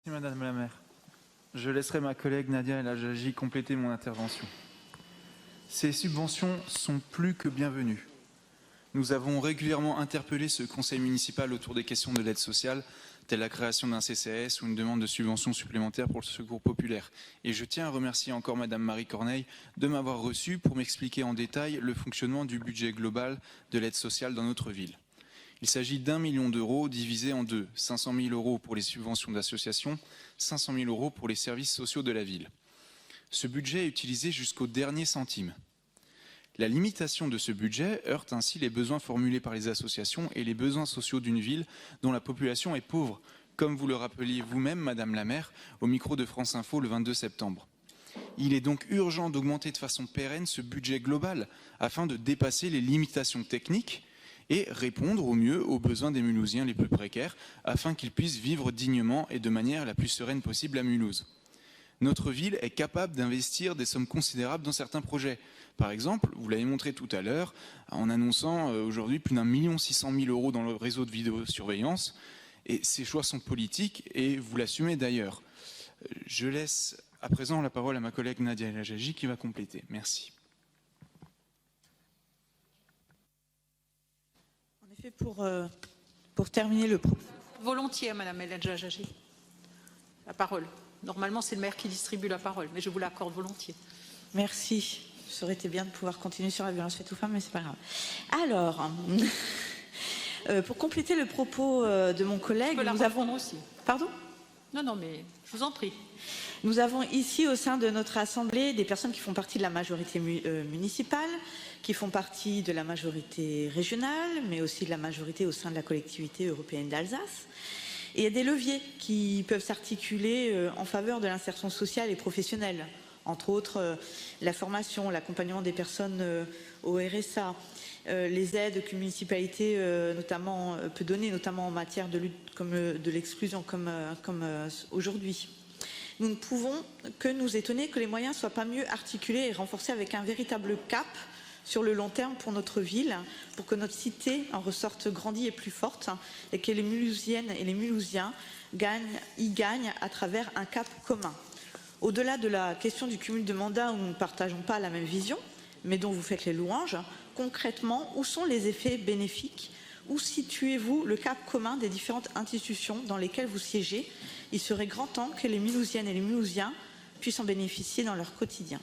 Merci Madame la maire. Je laisserai ma collègue Nadia El Hajaji compléter mon intervention. Ces subventions sont plus que bienvenues. Nous avons régulièrement interpellé ce conseil municipal autour des questions de l'aide sociale, telle la création d'un CCAS ou une demande de subventions supplémentaires pour le secours populaire. Et je tiens à remercier encore Madame Marie Corneille de m'avoir reçu pour m'expliquer en détail le fonctionnement du budget global de l'aide sociale dans notre ville. Il s'agit d'1 million d'euros divisé en deux, 500 000 euros pour les subventions d'associations, 500 000 euros pour les services sociaux de la ville. Ce budget est utilisé jusqu'au dernier centime. La limitation de ce budget heurte ainsi les besoins formulés par les associations et les besoins sociaux d'une ville dont la population est pauvre, comme vous le rappeliez vous-même, Madame la maire, au micro de France Info le 22 septembre. Il est donc urgent d'augmenter de façon pérenne ce budget global afin de dépasser les limitations techniques et répondre au mieux aux besoins des Mulhousiens les plus précaires afin qu'ils puissent vivre dignement et de manière la plus sereine possible à Mulhouse. Notre ville est capable d'investir des sommes considérables dans certains projets. Par exemple, vous l'avez montré tout à l'heure, en annonçant aujourd'hui plus d'1 600 000 euros dans le réseau de vidéosurveillance. Et ces choix sont politiques et vous l'assumez d'ailleurs. Je laisse à présent la parole à ma collègue Nadia El Hajaji qui va compléter. Merci. En effet, pour terminer le propos. Volontiers, Madame El Hajaji. La parole. Normalement, c'est le maire qui distribue la parole, mais je vous l'accorde volontiers. Merci. Ça aurait été bien de pouvoir continuer sur la violence faite aux femmes, mais c'est pas grave. Alors, pour compléter le propos de mon collègue, nous avons aussi. Pardon ? Non, mais je vous en prie. Nous avons ici au sein de notre assemblée des personnes qui font partie de la majorité municipale, qui font partie de la majorité régionale, mais aussi de la majorité au sein de la collectivité européenne d'Alsace. Et il y a des leviers qui peuvent s'articuler en faveur de l'insertion sociale et professionnelle, entre autres la formation, l'accompagnement des personnes au RSA, les aides qu'une municipalité notamment peut donner, notamment en matière de lutte de l'exclusion comme aujourd'hui. Nous ne pouvons que nous étonner que les moyens ne soient pas mieux articulés et renforcés avec un véritable cap sur le long terme pour notre ville, pour que notre cité en ressorte grandie et plus forte et que les Mulhousiennes et les Mulhousiens y gagnent à travers un cap commun. Au-delà de la question du cumul de mandats où nous ne partageons pas la même vision, mais dont vous faites les louanges, concrètement, où sont les effets bénéfiques? Où situez-vous le cap commun des différentes institutions dans lesquelles vous siégez? Il serait grand temps que les Mulhousiennes et les Mulhousiens puissent en bénéficier dans leur quotidien.